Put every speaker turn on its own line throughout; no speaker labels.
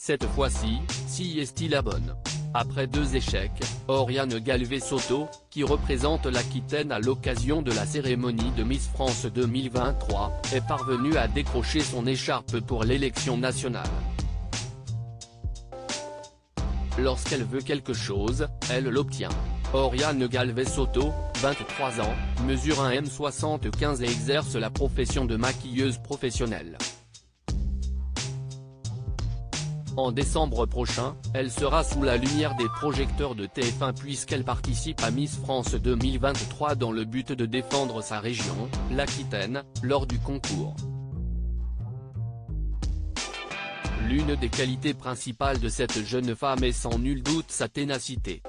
Cette fois-ci, si est-il la bonne. Après 2 échecs, Oriane Galvez-Soto, qui représente l'Aquitaine à l'occasion de la cérémonie de Miss France 2023, est parvenue à décrocher son écharpe pour l'élection nationale. Lorsqu'elle veut quelque chose, elle l'obtient. Oriane Galvez-Soto, 23 ans, mesure 1,75 m et exerce la profession de maquilleuse professionnelle. En décembre prochain, elle sera sous la lumière des projecteurs de TF1 puisqu'elle participe à Miss France 2023 dans le but de défendre sa région, l'Aquitaine, lors du concours. L'une des qualités principales de cette jeune femme est sans nul doute sa ténacité.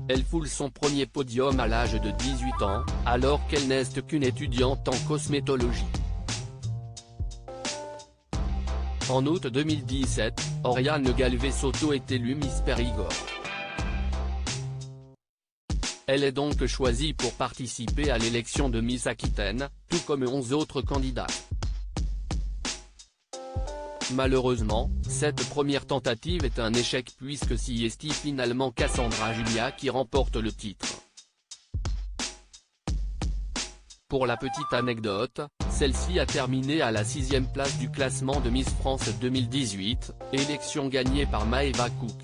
Elle foule son premier podium à l'âge de 18 ans, alors qu'elle n'est qu'une étudiante en cosmétologie. En août 2017, Oriane Galvez-Soto est élue Miss Périgord. Elle est donc choisie pour participer à l'élection de Miss Aquitaine, tout comme 11 autres candidats. Malheureusement, cette première tentative est un échec puisque c'est finalement Cassandra Julia qui remporte le titre. Pour la petite anecdote, celle-ci a terminé à la 6e place du classement de Miss France 2018, élection gagnée par Maëva Cook.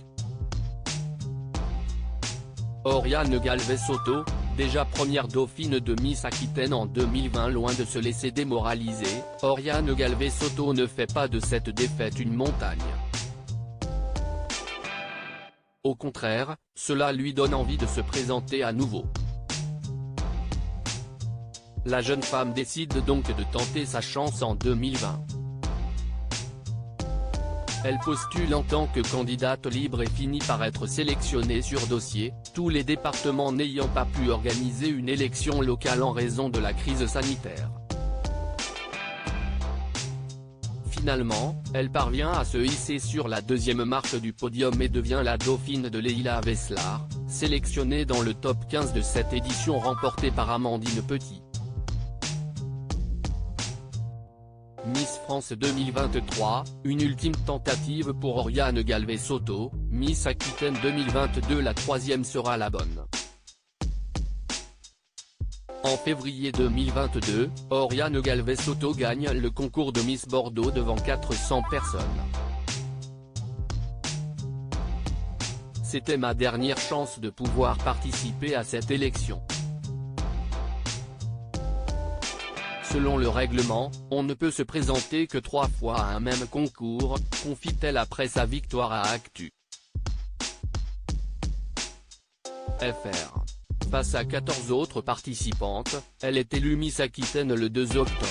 Oriane Galvez-Soto, déjà première dauphine de Miss Aquitaine en 2020, loin de se laisser démoraliser, Oriane Galvez-Soto ne fait pas de cette défaite une montagne. Au contraire, cela lui donne envie de se présenter à nouveau. La jeune femme décide donc de tenter sa chance en 2020. Elle postule en tant que candidate libre et finit par être sélectionnée sur dossier, tous les départements n'ayant pas pu organiser une élection locale en raison de la crise sanitaire. Finalement, elle parvient à se hisser sur la 2e marche du podium et devient la dauphine de Leila Veslar, sélectionnée dans le top 15 de cette édition remportée par Amandine Petit. Miss France 2023, une ultime tentative pour Oriane Galvez-Soto, Miss Aquitaine 2022 la 3e sera la bonne. En février 2022, Oriane Galvez-Soto gagne le concours de Miss Bordeaux devant 400 personnes. C'était ma dernière chance de pouvoir participer à cette élection. Selon le règlement, on ne peut se présenter que 3 fois à un même concours, confie-t-elle après sa victoire à Actu. FR. Face à 14 autres participantes, elle est élue Miss Aquitaine le 2 octobre.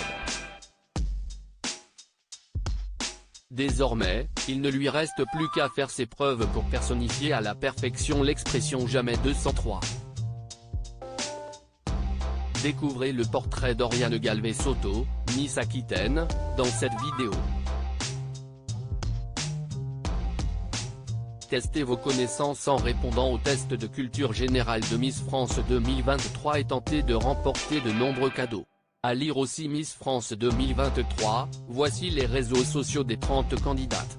Désormais, il ne lui reste plus qu'à faire ses preuves pour personnifier à la perfection l'expression jamais 203. Découvrez le portrait d'Oriane Galvez-Soto, Miss Aquitaine, dans cette vidéo. Testez vos connaissances en répondant au test de culture générale de Miss France 2023 et tentez de remporter de nombreux cadeaux. À lire aussi Miss France 2023, voici les réseaux sociaux des 30 candidates.